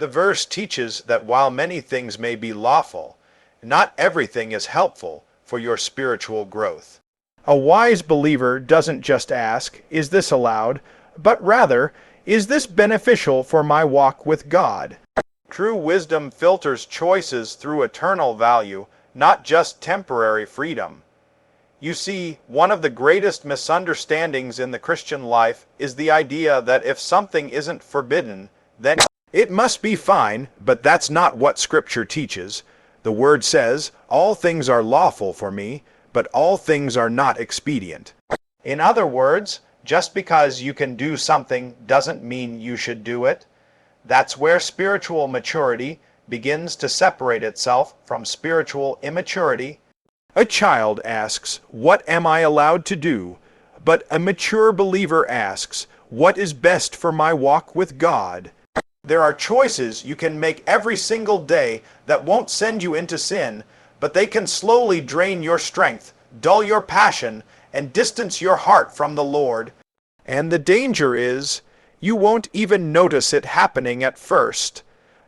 The verse teaches that while many things may be lawful, not everything is helpful for your spiritual growth. A wise believer doesn't just ask, "Is this allowed?" but rather, "Is this beneficial for my walk with God?" True wisdom filters choices through eternal value, not just temporary freedom. You see, one of the greatest misunderstandings in the Christian life is the idea that if something isn't forbidden, then it must be fine, but that's not what Scripture teaches. The Word says, "All things are lawful for me, but all things are not expedient." In other words, just because you can do something doesn't mean you should do it. That's where spiritual maturity begins to separate itself from spiritual immaturity. A child asks, "What am I allowed to do?" But a mature believer asks, "What is best for my walk with God?" There are choices you can make every single day that won't send you into sin, but they can slowly drain your strength, dull your passion, and distance your heart from the Lord. And the danger is, you won't even notice it happening at first.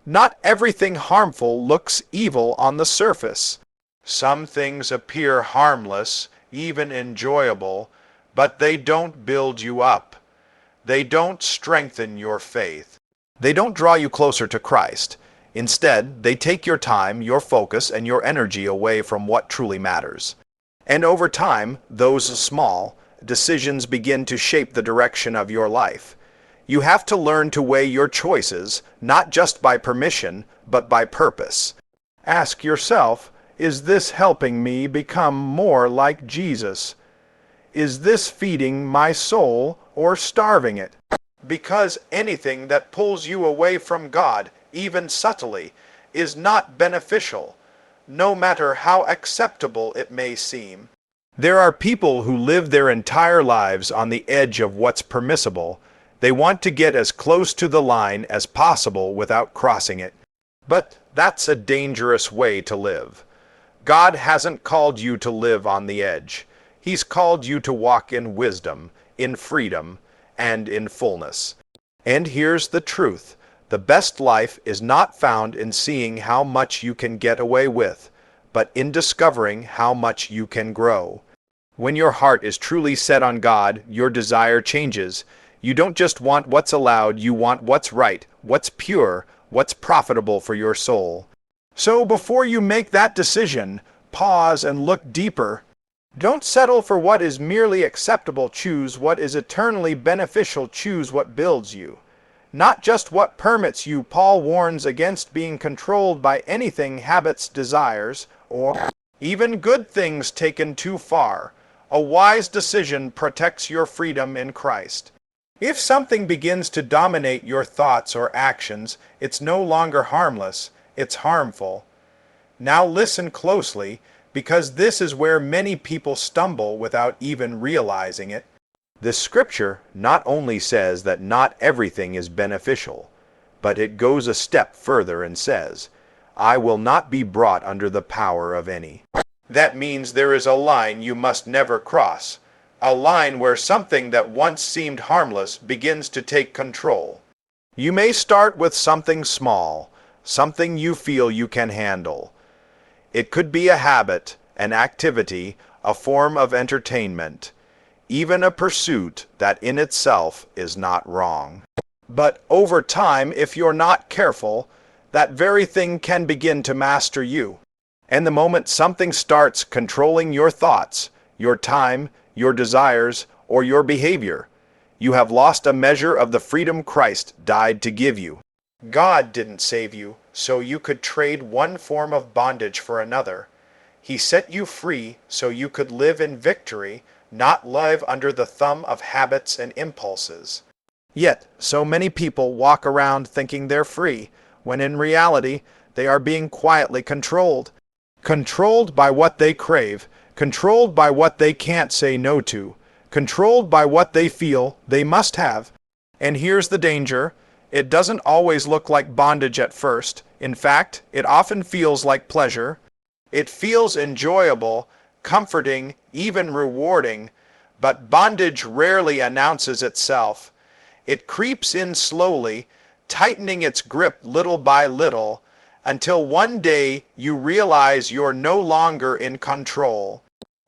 Not everything harmful looks evil on the surface. Some things appear harmless, even enjoyable, but they don't build you up. They don't strengthen your faith. They don't draw you closer to Christ. Instead, they take your time, your focus, and your energy away from what truly matters. And over time, those small decisions begin to shape the direction of your life. You have to learn to weigh your choices, not just by permission, but by purpose. Ask yourself, is this helping me become more like Jesus? Is this feeding my soul or starving it? Because anything that pulls you away from God, even subtly, is not beneficial, no matter how acceptable it may seem. There are people who live their entire lives on the edge of what's permissible. They want to get as close to the line as possible without crossing it. But that's a dangerous way to live. God hasn't called you to live on the edge. He's called you to walk in wisdom, in freedom, and in fullness. And here's the truth. The best life is not found in seeing how much you can get away with, but in discovering how much you can grow. When your heart is truly set on God, your desire changes. You don't just want what's allowed, you want what's right, what's pure, what's profitable for your soul. So before you make that decision, pause and look deeper. Don't settle for what is merely acceptable. Choose what is eternally beneficial. Choose what builds you. Not just what permits you. Paul warns against being controlled by anything, habits, desires, or even good things taken too far. A wise decision protects your freedom in Christ. If something begins to dominate your thoughts or actions, it's no longer harmless, it's harmful. Now listen closely, because this is where many people stumble without even realizing it. The Scripture not only says that not everything is beneficial, but it goes a step further and says, "I will not be brought under the power of any." That means there is a line you must never cross, a line where something that once seemed harmless begins to take control. You may start with something small, something you feel you can handle. It could be a habit, an activity, a form of entertainment, even a pursuit that in itself is not wrong. But over time, if you're not careful, that very thing can begin to master you. And the moment something starts controlling your thoughts, your time, your desires, or your behavior, you have lost a measure of the freedom Christ died to give you. God didn't save you so you could trade one form of bondage for another. He set you free so you could live in victory, not live under the thumb of habits and impulses. Yet, so many people walk around thinking they're free, when in reality, they are being quietly controlled. Controlled by what they crave, controlled by what they can't say no to, controlled by what they feel they must have. And here's the danger. It doesn't always look like bondage at first. In fact, it often feels like pleasure. It feels enjoyable, comforting, even rewarding, but bondage rarely announces itself. It creeps in slowly, tightening its grip little by little, until one day you realize you're no longer in control.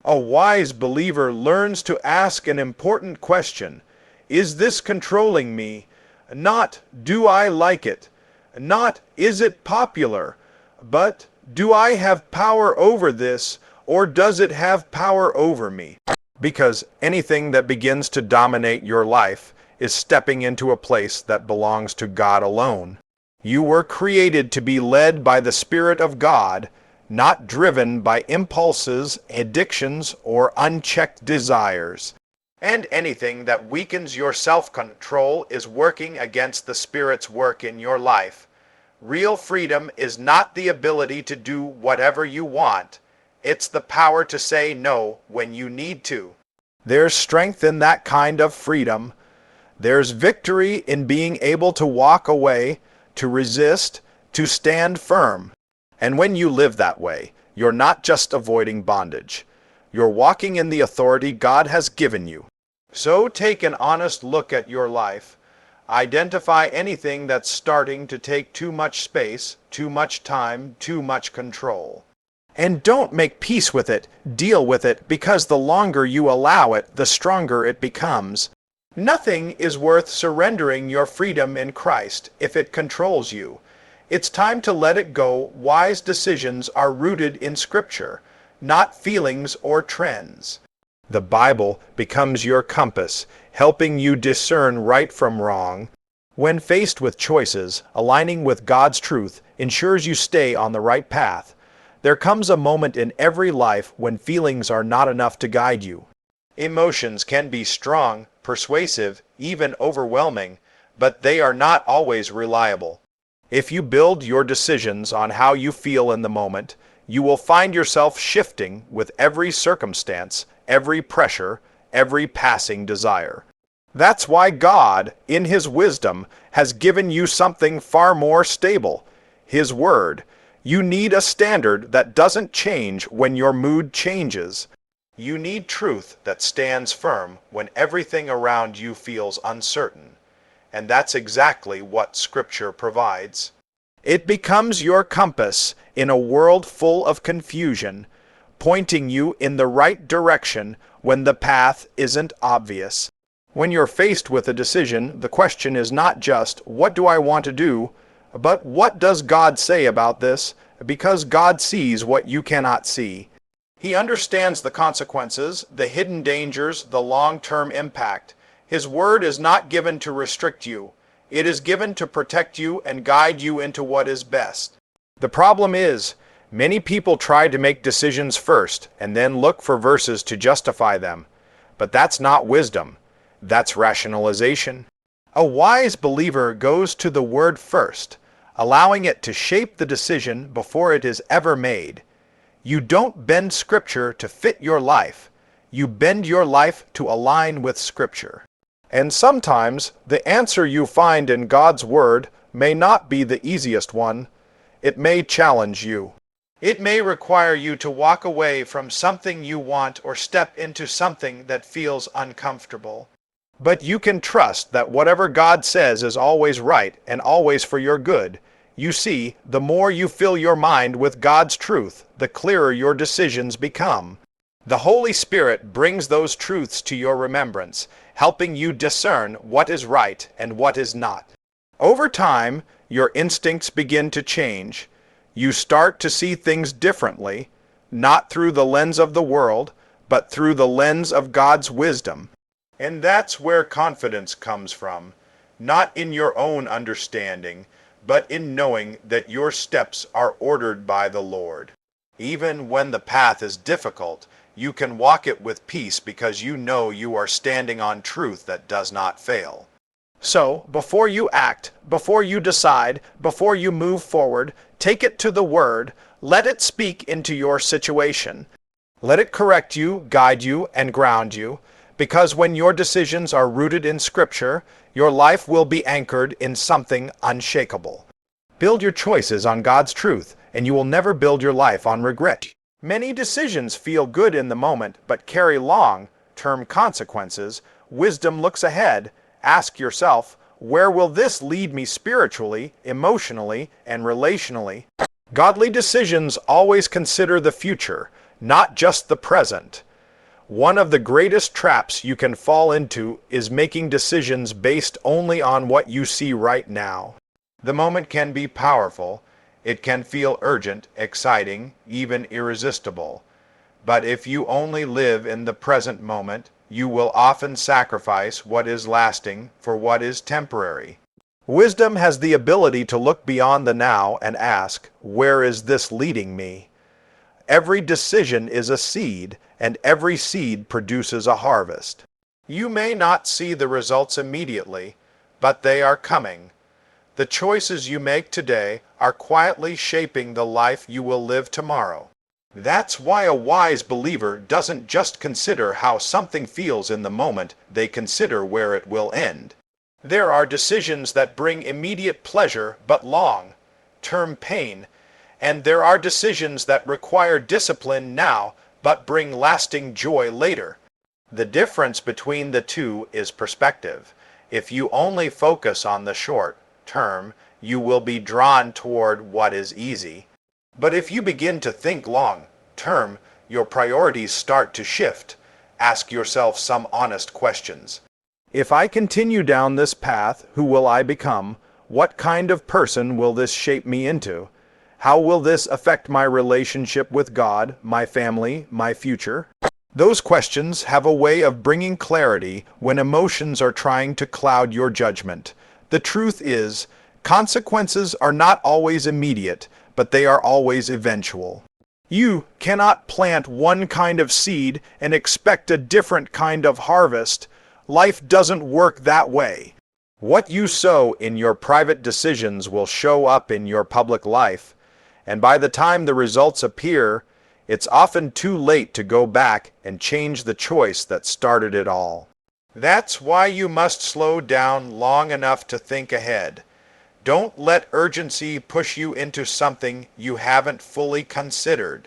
A wise believer learns to ask an important question. Is this controlling me? Not, do I like it? Not, is it popular? But, do I have power over this, or does it have power over me? Because anything that begins to dominate your life is stepping into a place that belongs to God alone. You were created to be led by the Spirit of God, not driven by impulses, addictions, or unchecked desires. And anything that weakens your self-control is working against the Spirit's work in your life. Real freedom is not the ability to do whatever you want. It's the power to say no when you need to. There's strength in that kind of freedom. There's victory in being able to walk away, to resist, to stand firm. And when you live that way, you're not just avoiding bondage. You're walking in the authority God has given you. So take an honest look at your life. Identify anything that's starting to take too much space, too much time, too much control. And don't make peace with it, deal with it, because the longer you allow it, the stronger it becomes. Nothing is worth surrendering your freedom in Christ if it controls you. It's time to let it go. Wise decisions are rooted in Scripture, not feelings or trends. The Bible becomes your compass, helping you discern right from wrong. When faced with choices, aligning with God's truth ensures you stay on the right path. There comes a moment in every life when feelings are not enough to guide you. Emotions can be strong, persuasive, even overwhelming, but they are not always reliable. If you build your decisions on how you feel in the moment, you will find yourself shifting with every circumstance, every pressure, every passing desire. That's why God, in His wisdom, has given you something far more stable, His Word. You need a standard that doesn't change when your mood changes. You need truth that stands firm when everything around you feels uncertain. And that's exactly what Scripture provides. It becomes your compass in a world full of confusion, pointing you in the right direction when the path isn't obvious. When you're faced with a decision, the question is not just, what do I want to do? But what does God say about this? Because God sees what you cannot see. He understands the consequences, the hidden dangers, the long-term impact. His word is not given to restrict you. It is given to protect you and guide you into what is best. The problem is, many people try to make decisions first and then look for verses to justify them. But that's not wisdom. That's rationalization. A wise believer goes to the word first, allowing it to shape the decision before it is ever made. You don't bend Scripture to fit your life. You bend your life to align with Scripture. And sometimes the answer you find in God's Word may not be the easiest one. It may challenge you. It may require you to walk away from something you want or step into something that feels uncomfortable. But you can trust that whatever God says is always right and always for your good. You see, the more you fill your mind with God's truth, the clearer your decisions become. The Holy Spirit brings those truths to your remembrance, helping you discern what is right and what is not. Over time, your instincts begin to change. You start to see things differently, not through the lens of the world, but through the lens of God's wisdom. And that's where confidence comes from, not in your own understanding, but in knowing that your steps are ordered by the Lord. Even when the path is difficult, you can walk it with peace because you know you are standing on truth that does not fail. So, before you act, before you decide, before you move forward, take it to the Word, let it speak into your situation. Let it correct you, guide you, and ground you, because when your decisions are rooted in Scripture, your life will be anchored in something unshakable. Build your choices on God's truth, and you will never build your life on regret. Many decisions feel good in the moment, but carry long-term consequences. Wisdom looks ahead. Ask yourself, Where will this lead me spiritually, emotionally, and relationally? Godly decisions always consider the future, not just the present. One of the greatest traps you can fall into is making decisions based only on what you see right now. The moment can be powerful. It can feel urgent, exciting, even irresistible. But if you only live in the present moment, you will often sacrifice what is lasting for what is temporary. Wisdom has the ability to look beyond the now and ask, where is this leading me? Every decision is a seed, and every seed produces a harvest. You may not see the results immediately, but they are coming. The choices you make today are quietly shaping the life you will live tomorrow. That's why a wise believer doesn't just consider how something feels in the moment, they consider where it will end. There are decisions that bring immediate pleasure but long-term pain, and there are decisions that require discipline now but bring lasting joy later. The difference between the two is perspective. If you only focus on the short term, you will be drawn toward what is easy. But if you begin to think long term, your priorities start to shift. Ask yourself some honest questions. If I continue down this path, who will I become? What kind of person will this shape me into? How will this affect my relationship with God, my family, my future? Those questions have a way of bringing clarity when emotions are trying to cloud your judgment. The truth is, consequences are not always immediate, but they are always eventual. You cannot plant one kind of seed and expect a different kind of harvest. Life doesn't work that way. What you sow in your private decisions will show up in your public life, and by the time the results appear, it's often too late to go back and change the choice that started it all. That's why you must slow down long enough to think ahead. Don't let urgency push you into something you haven't fully considered.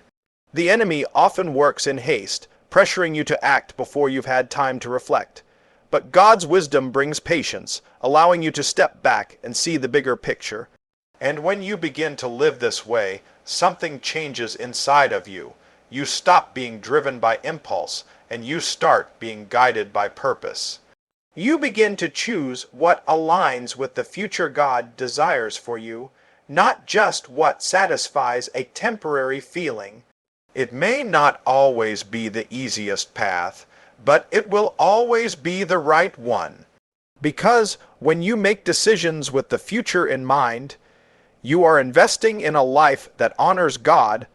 The enemy often works in haste, pressuring you to act before you've had time to reflect. But God's wisdom brings patience, allowing you to step back and see the bigger picture. And when you begin to live this way, something changes inside of you. You stop being driven by impulse, and you start being guided by purpose. You begin to choose what aligns with the future God desires for you, not just what satisfies a temporary feeling. It may not always be the easiest path, but it will always be the right one. Because when you make decisions with the future in mind, you are investing in a life that honors God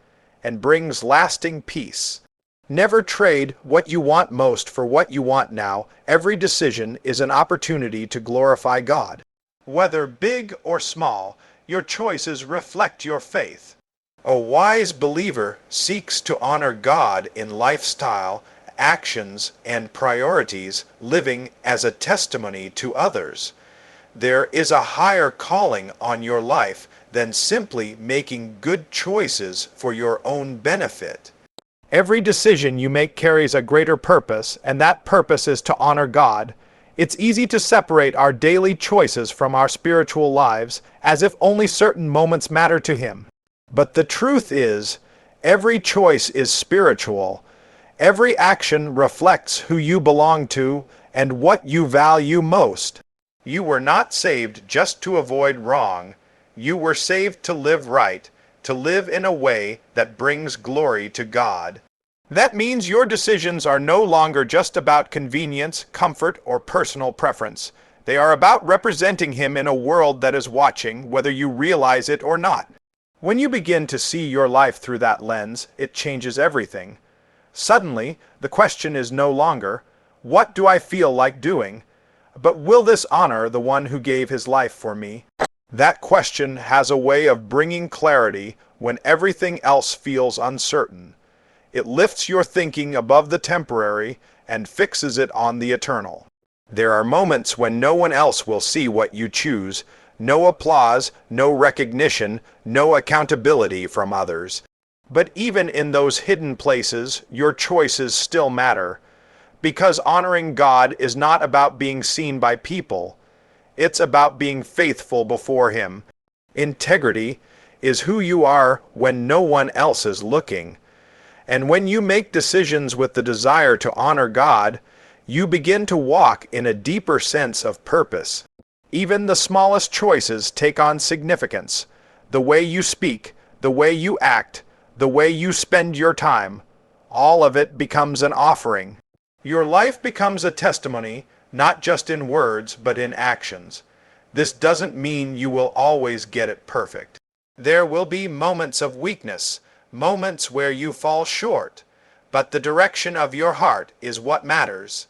and brings lasting peace. Never trade what you want most for what you want now. Every decision is an opportunity to glorify God. Whether big or small, your choices reflect your faith. A wise believer seeks to honor God in lifestyle, actions, and priorities, living as a testimony to others. There is a higher calling on your life than simply making good choices for your own benefit. Every decision you make carries a greater purpose, and that purpose is to honor God. It's easy to separate our daily choices from our spiritual lives, as if only certain moments matter to Him. But the truth is, every choice is spiritual. Every action reflects who you belong to and what you value most. You were not saved just to avoid wrong. You were saved to live right, to live in a way that brings glory to God. That means your decisions are no longer just about convenience, comfort, or personal preference. They are about representing Him in a world that is watching, whether you realize it or not. When you begin to see your life through that lens, it changes everything. Suddenly, the question is no longer, what do I feel like doing? But will this honor the one who gave His life for me? That question has a way of bringing clarity when everything else feels uncertain. It lifts your thinking above the temporary and fixes it on the eternal. There are moments when no one else will see what you choose. No applause, no recognition, no accountability from others. But even in those hidden places, your choices still matter. Because honoring God is not about being seen by people. It's about being faithful before Him. Integrity is who you are when no one else is looking. And when you make decisions with the desire to honor God, you begin to walk in a deeper sense of purpose. Even the smallest choices take on significance. The way you speak, the way you act, the way you spend your time, all of it becomes an offering. Your life becomes a testimony, not just in words, but in actions. This doesn't mean you will always get it perfect. There will be moments of weakness, moments where you fall short, but the direction of your heart is what matters.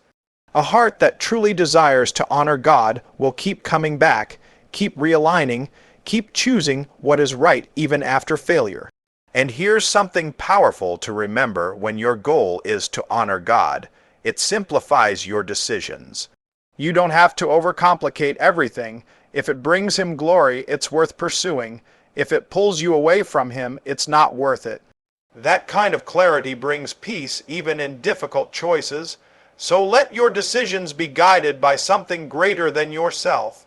A heart that truly desires to honor God will keep coming back, keep realigning, keep choosing what is right even after failure. And here's something powerful to remember when your goal is to honor God. It simplifies your decisions. You don't have to overcomplicate everything. If it brings Him glory, it's worth pursuing. If it pulls you away from Him, it's not worth it. That kind of clarity brings peace even in difficult choices. So let your decisions be guided by something greater than yourself.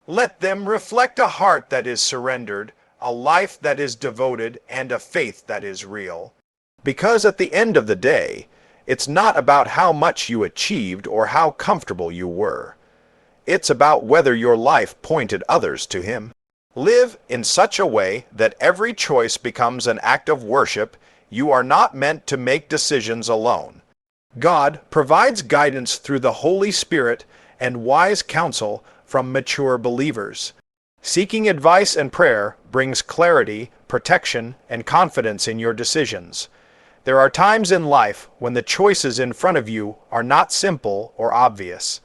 Let them reflect a heart that is surrendered, a life that is devoted, and a faith that is real. Because at the end of the day, it's not about how much you achieved or how comfortable you were. It's about whether your life pointed others to Him. Live in such a way that every choice becomes an act of worship. You are not meant to make decisions alone. God provides guidance through the Holy Spirit and wise counsel from mature believers. Seeking advice and prayer brings clarity, protection, and confidence in your decisions. There are times in life when the choices in front of you are not simple or obvious.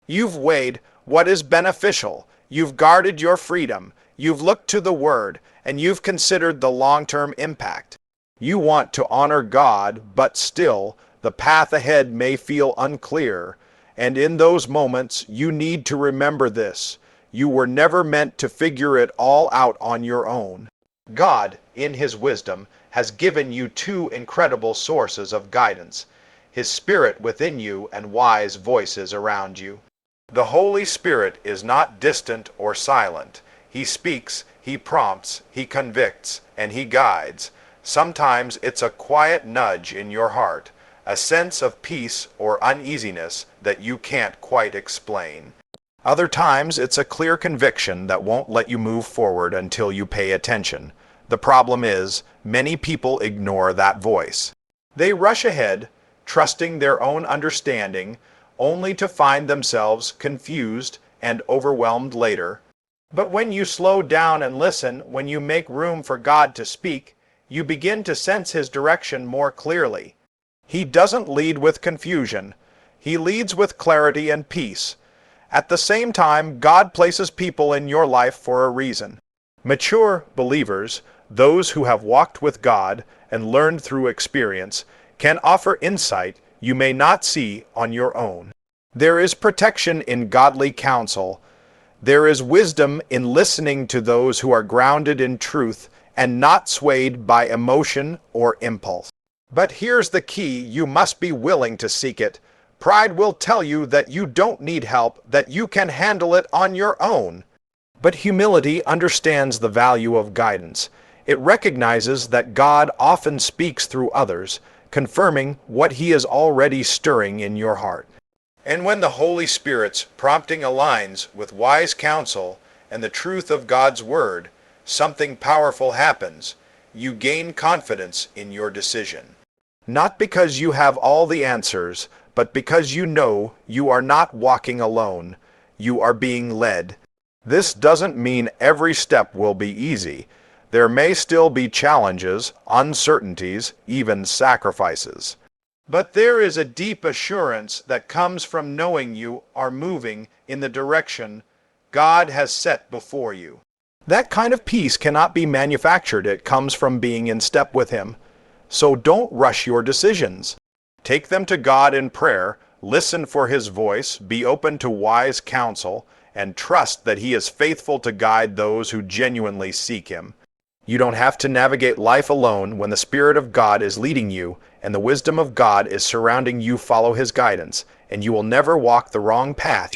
You've weighed what is beneficial, you've guarded your freedom, you've looked to the Word, and you've considered the long-term impact. You want to honor God, but still, the path ahead may feel unclear. And in those moments, you need to remember this. You were never meant to figure it all out on your own. God, in His wisdom, has given you two incredible sources of guidance: His Spirit within you and wise voices around you. The Holy Spirit is not distant or silent. He speaks, He prompts, He convicts, and He guides. Sometimes it's a quiet nudge in your heart, a sense of peace or uneasiness that you can't quite explain. Other times it's a clear conviction that won't let you move forward until you pay attention. The problem is, many people ignore that voice. They rush ahead, trusting their own understanding, only to find themselves confused and overwhelmed later. But when you slow down and listen, when you make room for God to speak, you begin to sense His direction more clearly. He doesn't lead with confusion. He leads with clarity and peace. At the same time, God places people in your life for a reason. Mature believers, those who have walked with God and learned through experience, can offer insight you may not see on your own. There is protection in godly counsel. There is wisdom in listening to those who are grounded in truth and not swayed by emotion or impulse. But here's the key: you must be willing to seek it. Pride will tell you that you don't need help, that you can handle it on your own. But humility understands the value of guidance. It recognizes that God often speaks through others, confirming what He is already stirring in your heart. And when the Holy Spirit's prompting aligns with wise counsel and the truth of God's Word, something powerful happens. You gain confidence in your decision. Not because you have all the answers, but because you know you are not walking alone. You are being led. This doesn't mean every step will be easy. There may still be challenges, uncertainties, even sacrifices. But there is a deep assurance that comes from knowing you are moving in the direction God has set before you. That kind of peace cannot be manufactured. It comes from being in step with Him. So don't rush your decisions. Take them to God in prayer, listen for His voice, be open to wise counsel, and trust that He is faithful to guide those who genuinely seek Him. You don't have to navigate life alone when the Spirit of God is leading you and the wisdom of God is surrounding you. Follow His guidance, and you will never walk the wrong path.